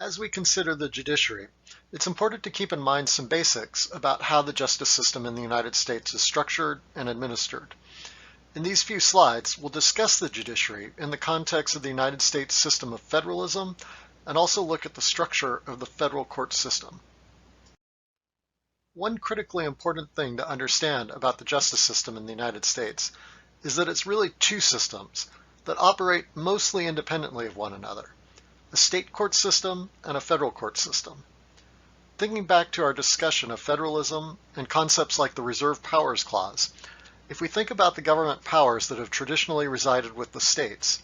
As we consider the judiciary, it's important to keep in mind some basics about how the justice system in the United States is structured and administered. In these few slides, we'll discuss the judiciary in the context of the United States system of federalism and also look at the structure of the federal court system. One critically important thing to understand about the justice system in the United States is that it's really two systems that operate mostly independently of one another: a state court system and a federal court system. Thinking back to our discussion of federalism and concepts like the Reserve Powers Clause, if we think about the government powers that have traditionally resided with the states,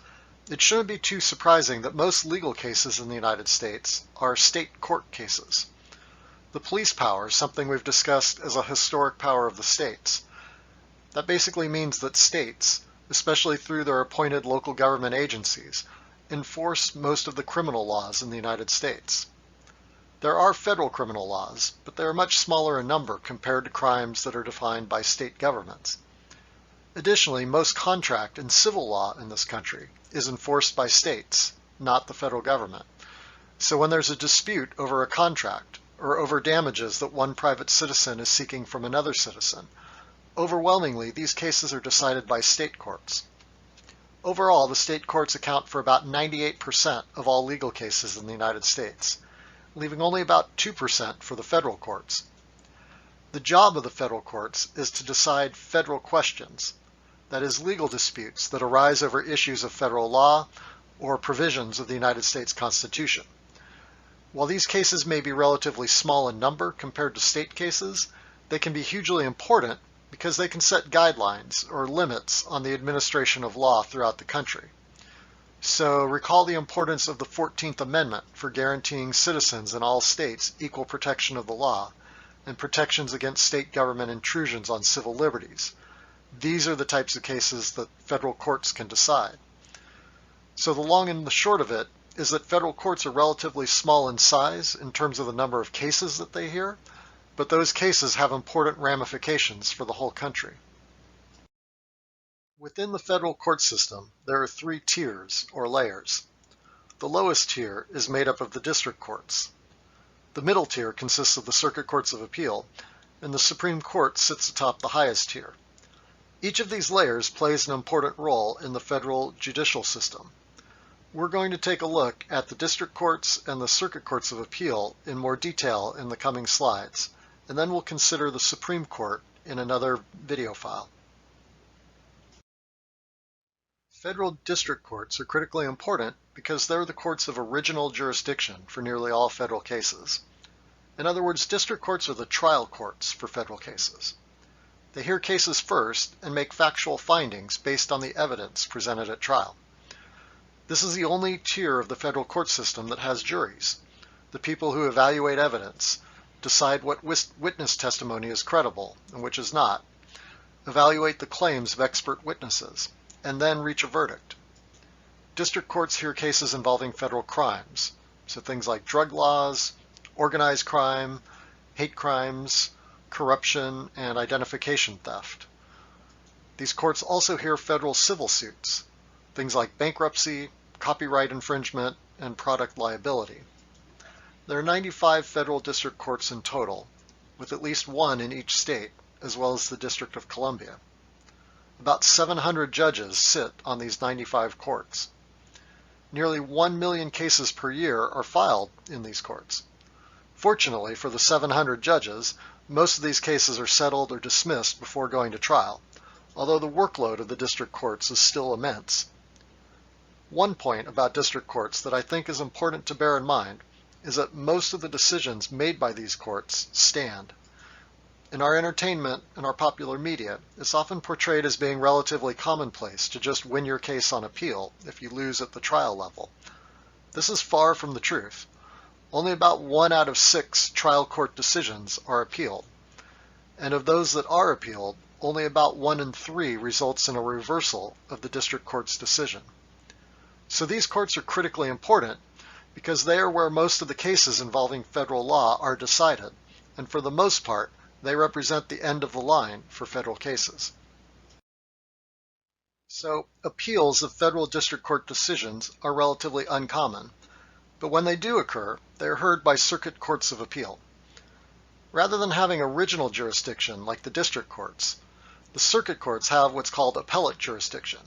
it shouldn't be too surprising that most legal cases in the United States are state court cases. The police power is something we've discussed as a historic power of the states. That basically means that states, especially through their appointed local government agencies, enforce most of the criminal laws in the United States. There are federal criminal laws, but they are much smaller in number compared to crimes that are defined by state governments. Additionally, most contract and civil law in this country is enforced by states, not the federal government. So when there's a dispute over a contract or over damages that one private citizen is seeking from another citizen, overwhelmingly these cases are decided by state courts. Overall, the state courts account for about 98% of all legal cases in the United States, leaving only about 2% for the federal courts. The job of the federal courts is to decide federal questions, that is, legal disputes that arise over issues of federal law or provisions of the United States Constitution. While these cases may be relatively small in number compared to state cases, they can be hugely important because they can set guidelines or limits on the administration of law throughout the country. So recall the importance of the 14th Amendment for guaranteeing citizens in all states equal protection of the law and protections against state government intrusions on civil liberties. These are the types of cases that federal courts can decide. So the long and the short of it is that federal courts are relatively small in size in terms of the number of cases that they hear, but those cases have important ramifications for the whole country. Within the federal court system, there are three tiers or layers. The lowest tier is made up of the district courts. The middle tier consists of the circuit courts of appeal, and the Supreme Court sits atop the highest tier. Each of these layers plays an important role in the federal judicial system. We're going to take a look at the district courts and the circuit courts of appeal in more detail in the coming slides, and then we'll consider the Supreme Court in another video file. Federal district courts are critically important because they're the courts of original jurisdiction for nearly all federal cases. In other words, district courts are the trial courts for federal cases. They hear cases first and make factual findings based on the evidence presented at trial. This is the only tier of the federal court system that has juries, the people who evaluate evidence, decide what witness testimony is credible and which is not, evaluate the claims of expert witnesses, and then reach a verdict. District courts hear cases involving federal crimes, so things like drug laws, organized crime, hate crimes, corruption, and identification theft. These courts also hear federal civil suits, things like bankruptcy, copyright infringement, and product liability. There are 95 federal district courts in total, with at least one in each state, as well as the District of Columbia. About 700 judges sit on these 95 courts. Nearly 1 million cases per year are filed in these courts. Fortunately for the 700 judges, most of these cases are settled or dismissed before going to trial, although the workload of the district courts is still immense. One point about district courts that I think is important to bear in mind is that most of the decisions made by these courts stand. In our entertainment and our popular media, it's often portrayed as being relatively commonplace to just win your case on appeal if you lose at the trial level. This is far from the truth. Only about 1 out of 6 trial court decisions are appealed. And of those that are appealed, only about 1 in 3 results in a reversal of the district court's decision. So these courts are critically important because they are where most of the cases involving federal law are decided, and for the most part, they represent the end of the line for federal cases. So appeals of federal district court decisions are relatively uncommon. but when they do occur, they are heard by circuit courts of appeal. Rather than having original jurisdiction like the district courts, the circuit courts have what's called appellate jurisdiction.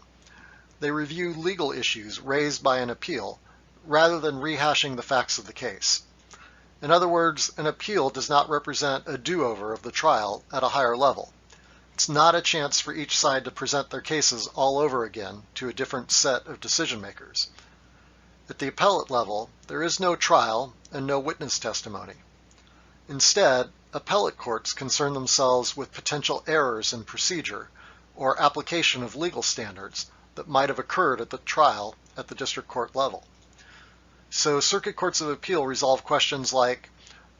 They review legal issues raised by an appeal rather than rehashing the facts of the case. In other words, an appeal does not represent a do-over of the trial at a higher level. It's not a chance for each side to present their cases all over again to a different set of decision makers. At the appellate level, there is no trial and no witness testimony. Instead, appellate courts concern themselves with potential errors in procedure or application of legal standards that might have occurred at the trial at the district court level. So circuit courts of appeal resolve questions like,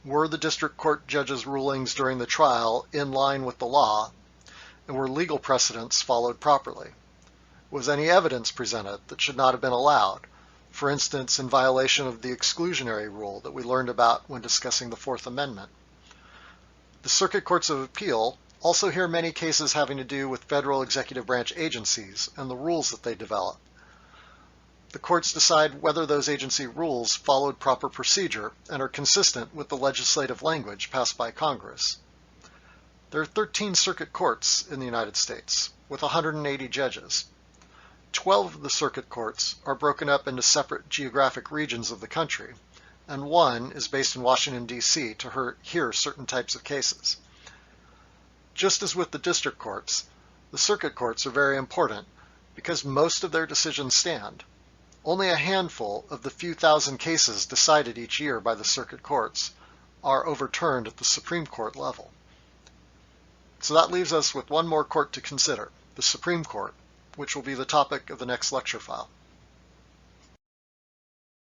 were the district court judge's rulings during the trial in line with the law, and were legal precedents followed properly? Was any evidence presented that should not have been allowed, for instance, in violation of the exclusionary rule that we learned about when discussing the Fourth Amendment? The circuit courts of appeal also hear many cases having to do with federal executive branch agencies and the rules that they develop. The courts decide whether those agency rules followed proper procedure and are consistent with the legislative language passed by Congress. There are 13 circuit courts in the United States, with 180 judges. 12 of the circuit courts are broken up into separate geographic regions of the country, and one is based in Washington, D.C. to hear certain types of cases. Just as with the district courts, the circuit courts are very important because most of their decisions stand. Only a handful of the few thousand cases decided each year by the circuit courts are overturned at the Supreme Court level. So that leaves us with one more court to consider, the Supreme Court, which will be the topic of the next lecture file.